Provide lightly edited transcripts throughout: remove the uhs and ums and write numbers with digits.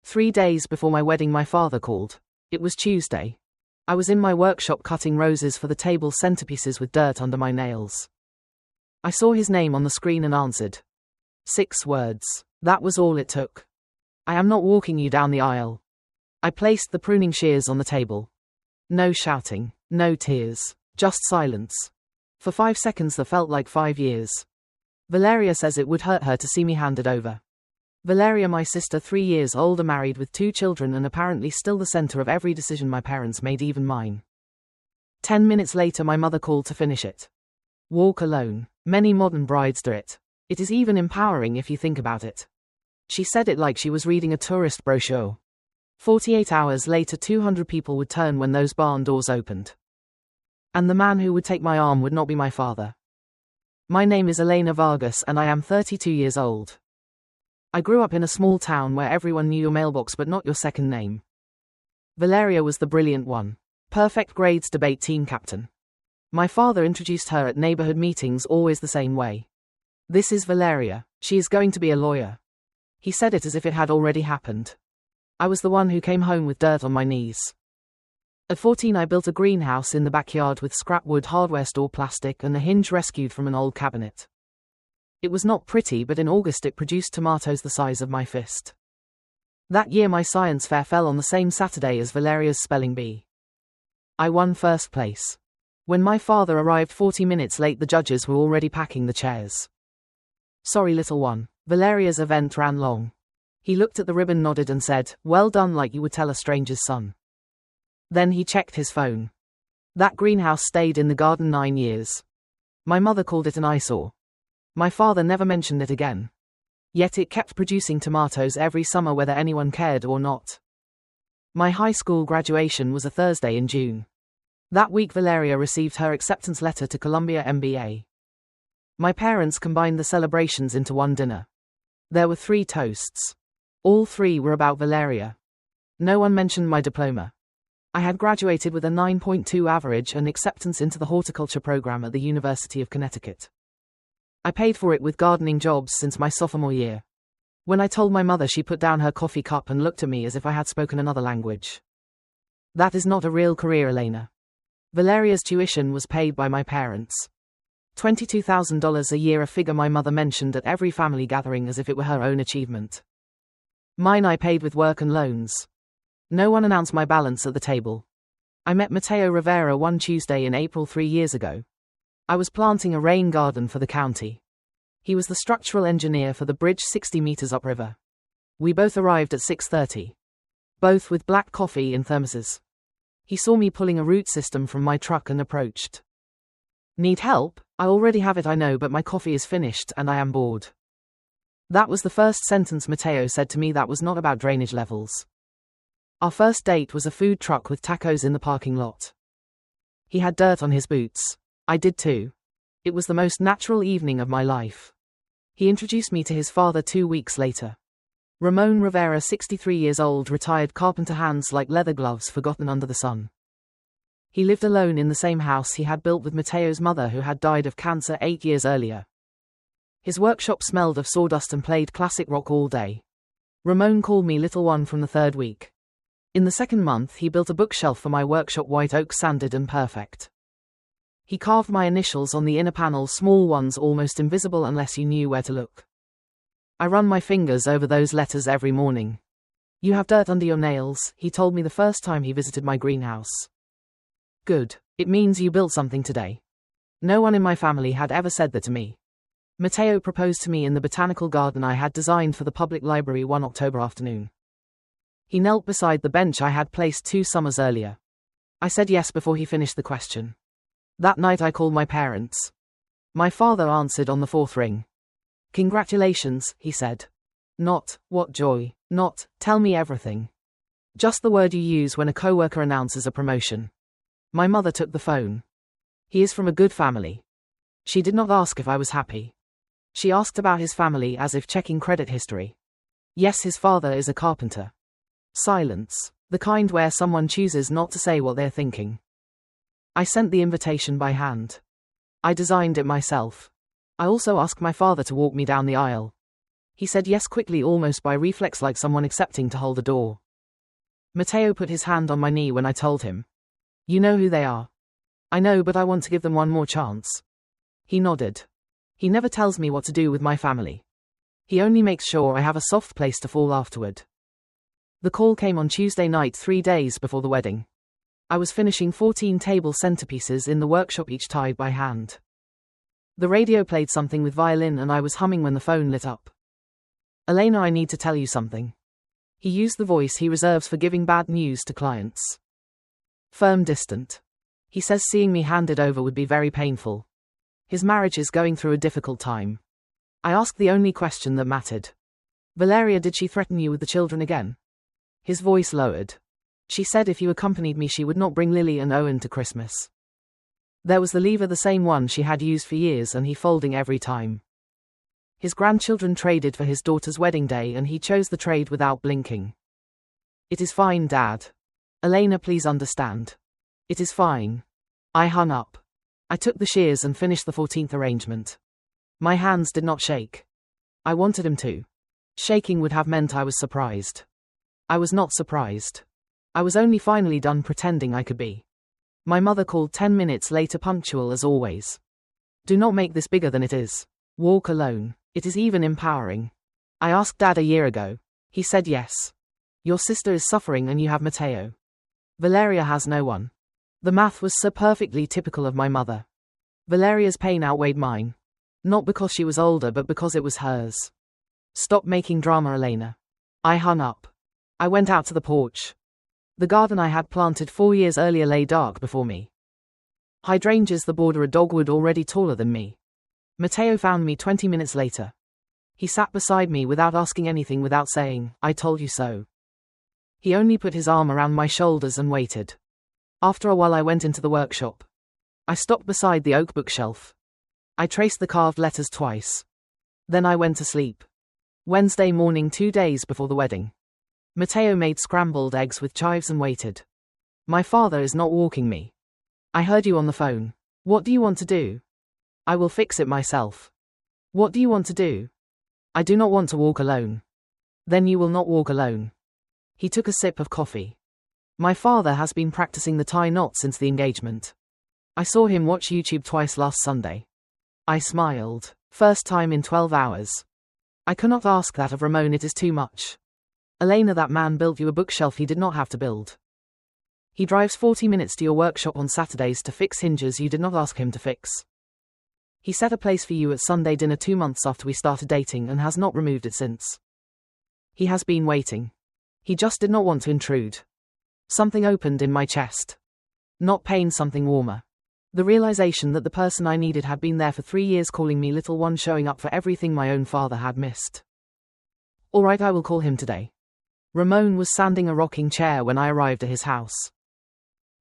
3 days before my wedding, my father called. It was Tuesday. I was in my workshop cutting roses for the table centerpieces with dirt under my nails. I saw his name on the screen and answered. 6 words. That was all it took. I am not walking you down the aisle. I placed the pruning shears on the table. No shouting, no tears, just silence. For 5 seconds that felt like 5 years. Valeria says it would hurt her to see me handed over. Valeria, my sister, 3 years older, married with 2 children and apparently still the center of every decision my parents made, even mine. 10 minutes later, my mother called to finish it. Walk alone. Many modern brides do it. It is even empowering if you think about it. She said it like she was reading a tourist brochure. 48 hours later, 200 people would turn when those barn doors opened. And the man who would take my arm would not be my father. My name is Elena Vargas and I am 32 years old. I grew up in a small town where everyone knew your mailbox but not your second name. Valeria was the brilliant one. Perfect grades debate team captain. My father introduced her at neighborhood meetings always the same way. This is Valeria. She is going to be a lawyer. He said it as if it had already happened. I was the one who came home with dirt on my knees. At 14 I built a greenhouse in the backyard with scrap wood, hardware store plastic and a hinge rescued from an old cabinet. It was not pretty, but in August it produced tomatoes the size of my fist. That year my science fair fell on the same Saturday as Valeria's spelling bee. I won first place. When my father arrived 40 minutes late, the judges were already packing the chairs. Sorry, little one. Valeria's event ran long. He looked at the ribbon, nodded and said, well done, like you would tell a stranger's son. Then he checked his phone. That greenhouse stayed in the garden 9 years. My mother called it an eyesore. My father never mentioned it again. Yet it kept producing tomatoes every summer whether anyone cared or not. My high school graduation was a Thursday in June. That week Valeria received her acceptance letter to Columbia MBA. My parents combined the celebrations into one dinner. There were 3 toasts. All 3 were about Valeria. No one mentioned my diploma. I had graduated with a 9.2 average and acceptance into the horticulture program at the University of Connecticut. I paid for it with gardening jobs since my sophomore year. When I told my mother, she put down her coffee cup and looked at me as if I had spoken another language. That is not a real career, Elena. Valeria's tuition was paid by my parents. $22,000 a year, a figure my mother mentioned at every family gathering as if it were her own achievement. Mine I paid with work and loans. No one announced my balance at the table. I met Mateo Rivera one Tuesday in April 3 years ago. I was planting a rain garden for the county. He was the structural engineer for the bridge 60 meters upriver. We both arrived at 6:30. Both with black coffee in thermoses. He saw me pulling a root system from my truck and approached. Need help? I already have it, I know, but my coffee is finished and I am bored. That was the first sentence Mateo said to me. That was not about drainage levels. Our first date was a food truck with tacos in the parking lot. He had dirt on his boots. I did too. It was the most natural evening of my life. He introduced me to his father 2 weeks later. Ramon Rivera, 63 years old, retired carpenter, hands like leather gloves, forgotten under the sun. He lived alone in the same house he had built with Mateo's mother, who had died of cancer 8 years earlier. His workshop smelled of sawdust and played classic rock all day. Ramon called me little one from the 3rd week. In the 2nd month he built a bookshelf for my workshop, white oak, sanded and perfect. He carved my initials on the inner panel, small ones almost invisible unless you knew where to look. I run my fingers over those letters every morning. You have dirt under your nails, he told me the first time he visited my greenhouse. Good. It means you built something today. No one in my family had ever said that to me. Mateo proposed to me in the botanical garden I had designed for the public library one October afternoon. He knelt beside the bench I had placed 2 summers earlier. I said yes before he finished the question. That night I called my parents. My father answered on the 4th ring. Congratulations, he said. Not, what joy. Not, tell me everything. Just the word you use when a coworker announces a promotion. My mother took the phone. He is from a good family. She did not ask if I was happy. She asked about his family as if checking credit history. Yes, his father is a carpenter. Silence. The kind where someone chooses not to say what they're thinking. I sent the invitation by hand. I designed it myself. I also asked my father to walk me down the aisle. He said yes quickly, almost by reflex, like someone accepting to hold the door. Matteo put his hand on my knee when I told him. You know who they are. I know, but I want to give them one more chance. He nodded. He never tells me what to do with my family. He only makes sure I have a soft place to fall afterward. The call came on Tuesday night, 3 days before the wedding. I was finishing 14 table centerpieces in the workshop, each tied by hand. The radio played something with violin and I was humming when the phone lit up. Elena, I need to tell you something. He used the voice he reserves for giving bad news to clients. Firm, distant. He says seeing me handed over would be very painful. His marriage is going through a difficult time. I asked the only question that mattered. Valeria, did she threaten you with the children again? His voice lowered. She said if you accompanied me she would not bring Lily and Owen to Christmas. There was the lever, the same one she had used for years, and he folding every time. His grandchildren traded for his daughter's wedding day and he chose the trade without blinking. It is fine, Dad. Elena, please understand. It is fine. I hung up. I took the shears and finished the 14th arrangement. My hands did not shake. I wanted him to. Shaking would have meant I was surprised. I was not surprised. I was only finally done pretending I could be. My mother called 10 minutes later, punctual as always. Do not make this bigger than it is. Walk alone. It is even empowering. I asked Dad a year ago. He said yes. Your sister is suffering and you have Matteo. Valeria has no one. The math was so perfectly typical of my mother. Valeria's pain outweighed mine. Not because she was older, but because it was hers. Stop making drama, Elena. I hung up. I went out to the porch. The garden I had planted 4 years earlier lay dark before me. Hydrangeas that border a dogwood already taller than me. Matteo found me 20 minutes later. He sat beside me without asking anything, without saying, I told you so. He only put his arm around my shoulders and waited. After a while I went into the workshop. I stopped beside the oak bookshelf. I traced the carved letters twice. Then I went to sleep. Wednesday morning, 2 days before the wedding. Matteo made scrambled eggs with chives and waited. My father is not walking me. I heard you on the phone. What do you want to do? I will fix it myself. What do you want to do? I do not want to walk alone. Then you will not walk alone. He took a sip of coffee. My father has been practicing the tie knot since the engagement. I saw him watch YouTube twice last Sunday. I smiled. First time in 12 hours. I cannot ask that of Ramon, it is too much. Elena, that man built you a bookshelf he did not have to build. He drives 40 minutes to your workshop on Saturdays to fix hinges you did not ask him to fix. He set a place for you at Sunday dinner 2 months after we started dating and has not removed it since. He has been waiting. He just did not want to intrude. Something opened in my chest. Not pain, something warmer. The realization that the person I needed had been there for 3 years, calling me little one, showing up for everything my own father had missed. All right, I will call him today. Ramon was sanding a rocking chair when I arrived at his house.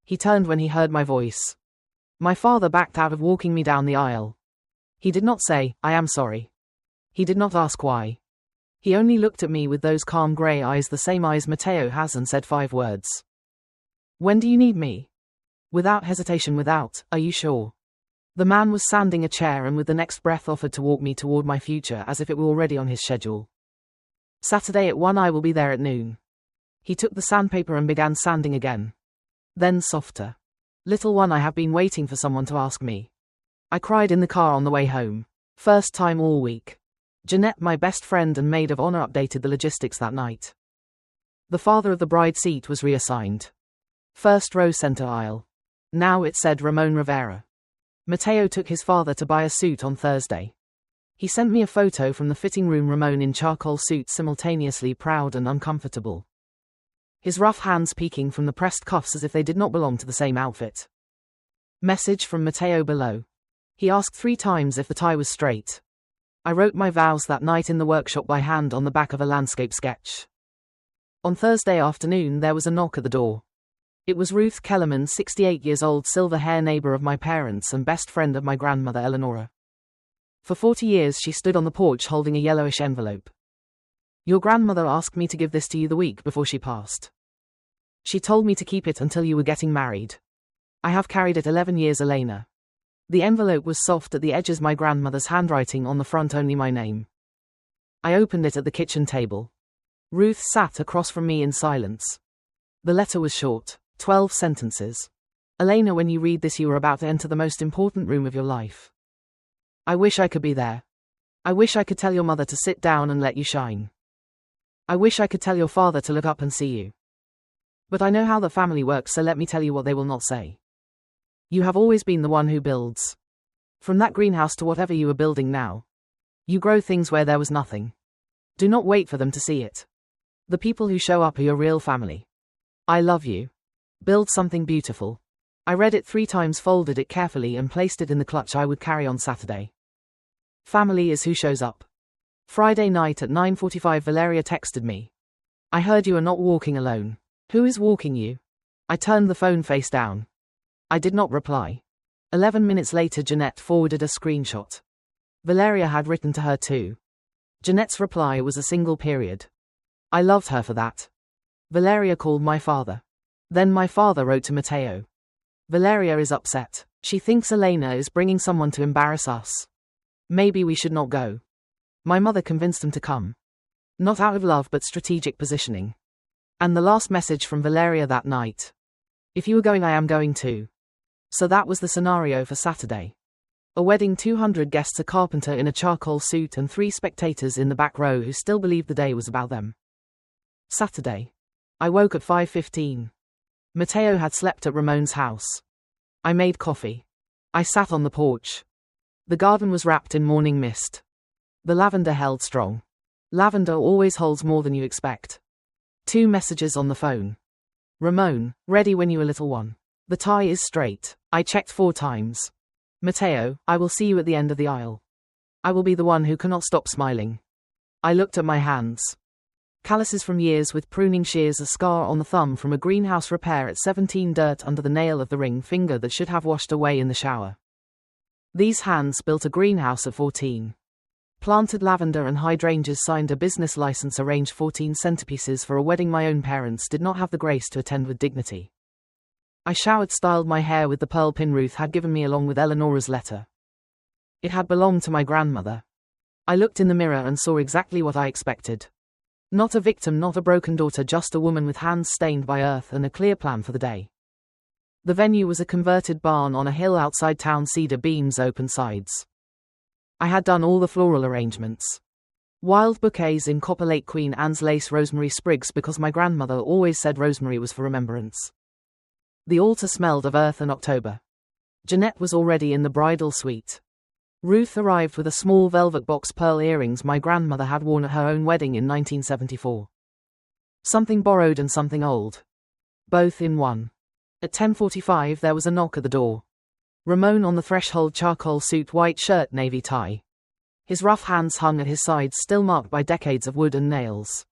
He turned when he heard my voice. My father backed out of walking me down the aisle. He did not say, I am sorry. He did not ask why. He only looked at me with those calm grey eyes, the same eyes Matteo has, and said 5 words. When do you need me? Without hesitation, without, are you sure? The man was sanding a chair and with the next breath offered to walk me toward my future as if it were already on his schedule. Saturday at 1, I will be there at noon. He took the sandpaper and began sanding again. Then softer. Little one, I have been waiting for someone to ask me. I cried in the car on the way home. First time all week. Jeanette, my best friend and maid of honor, updated the logistics that night. The father of the bride seat was reassigned. First row, center aisle. Now it said Ramon Rivera. Matteo took his father to buy a suit on Thursday. He sent me a photo from the fitting room. Ramon in charcoal suit, simultaneously proud and uncomfortable. His rough hands peeking from the pressed cuffs as if they did not belong to the same outfit. Message from Matteo below. He asked 3 times if the tie was straight. I wrote my vows that night in the workshop by hand on the back of a landscape sketch. On Thursday afternoon there was a knock at the door. It was Ruth Kellerman, 68 years old, silver hair, neighbor of my parents and best friend of my grandmother Eleonora. For 40 years she stood on the porch holding a yellowish envelope. Your grandmother asked me to give this to you the week before she passed. She told me to keep it until you were getting married. I have carried it 11 years, Elena. The envelope was soft at the edges, my grandmother's handwriting, on the front only my name. I opened it at the kitchen table. Ruth sat across from me in silence. The letter was short, 12 sentences. Elena, when you read this, you are about to enter the most important room of your life. I wish I could be there. I wish I could tell your mother to sit down and let you shine. I wish I could tell your father to look up and see you. But I know how the family works, so let me tell you what they will not say. You have always been the one who builds. From that greenhouse to whatever you are building now. You grow things where there was nothing. Do not wait for them to see it. The people who show up are your real family. I love you. Build something beautiful. I read it 3 times, folded it carefully and placed it in the clutch I would carry on Saturday. Family is who shows up. Friday night at 9:45 Valeria texted me. I heard you are not walking alone. Who is walking you? I turned the phone face down. I did not reply. 11 minutes later Jeanette forwarded a screenshot. Valeria had written to her too. Jeanette's reply was a single period. I loved her for that. Valeria called my father. Then my father wrote to Matteo. Valeria is upset. She thinks Elena is bringing someone to embarrass us. Maybe we should not go. My mother convinced them to come. Not out of love but strategic positioning. And the last message from Valeria that night. If you are going, I am going too. So that was the scenario for Saturday. A wedding, 200 guests, a carpenter in a charcoal suit and 3 spectators in the back row who still believed the day was about them. Saturday. I woke at 5:15. Matteo had slept at Ramon's house. I made coffee. I sat on the porch. The garden was wrapped in morning mist. The lavender held strong. Lavender always holds more than you expect. 2 messages on the phone. Ramon, ready when you are, little one. The tie is straight. I checked 4 times. Matteo, I will see you at the end of the aisle. I will be the one who cannot stop smiling. I looked at my hands. Calluses from years with pruning shears, a scar on the thumb from a greenhouse repair at 17, dirt under the nail of the ring finger that should have washed away in the shower. These hands built a greenhouse at 14. Planted lavender and hydrangeas, signed a business license, arranged 14 centerpieces for a wedding my own parents did not have the grace to attend with dignity. I showered, styled my hair with the pearl pin Ruth had given me along with Eleanor's letter. It had belonged to my grandmother. I looked in the mirror and saw exactly what I expected. Not a victim, not a broken daughter, just a woman with hands stained by earth and a clear plan for the day. The venue was a converted barn on a hill outside town, cedar beams, open sides. I had done all the floral arrangements. Wild bouquets in copper lake, Queen Anne's lace, rosemary sprigs, because my grandmother always said rosemary was for remembrance. The altar smelled of earth and October. Jeanette was already in the bridal suite. Ruth arrived with a small velvet box, pearl earrings my grandmother had worn at her own wedding in 1974. Something borrowed and something old. Both in one. At 10:45 there was a knock at the door. Ramon on the threshold, charcoal suit, white shirt, navy tie. His rough hands hung at his sides, still marked by decades of wood and nails.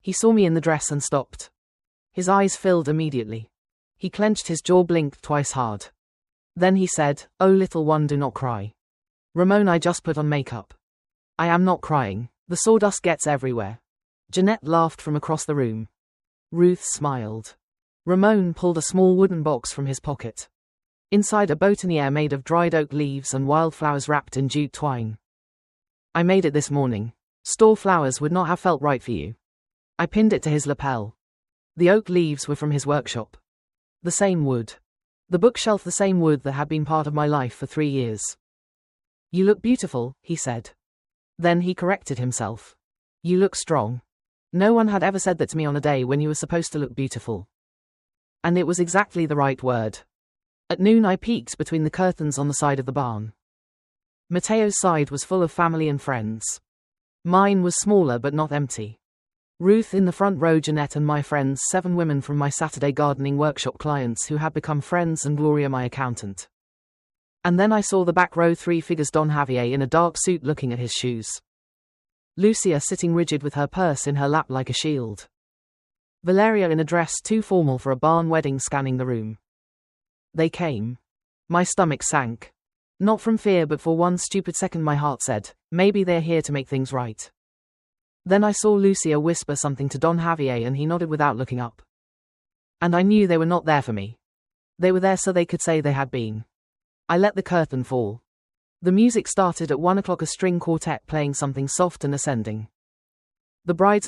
He saw me in the dress and stopped. His eyes filled immediately. He clenched his jaw, blinked twice hard. Then he said, "Oh, little one, do not cry." Ramon, I just put on makeup. I am not crying. The sawdust gets everywhere. Jeanette laughed from across the room. Ruth smiled. Ramon pulled a small wooden box from his pocket. Inside, a boutonniere made of dried oak leaves and wildflowers wrapped in jute twine. I made it this morning. Store flowers would not have felt right for you. I pinned it to his lapel. The oak leaves were from his workshop. The same wood. The bookshelf, the same wood that had been part of my life for 3 years. You look beautiful, he said. Then he corrected himself. You look strong. No one had ever said that to me on a day when you were supposed to look beautiful. And it was exactly the right word. At noon I peeked between the curtains on the side of the barn. Matteo's side was full of family and friends. Mine was smaller but not empty. Ruth in the front row, Jeanette and my friends, 7 women from my Saturday gardening workshop clients who had become friends, and Gloria, my accountant. And then I saw the back row, 3 figures, Don Javier in a dark suit looking at his shoes. Lucia sitting rigid with her purse in her lap like a shield. Valeria in a dress too formal for a barn wedding, scanning the room. They came. My stomach sank. Not from fear, but for one stupid second my heart said, maybe they're here to make things right. Then I saw Lucia whisper something to Don Javier and he nodded without looking up. And I knew they were not there for me. They were there so they could say they had been. I let the curtain fall. The music started at 1 o'clock, a string quartet playing something soft and ascending. The bridesmaid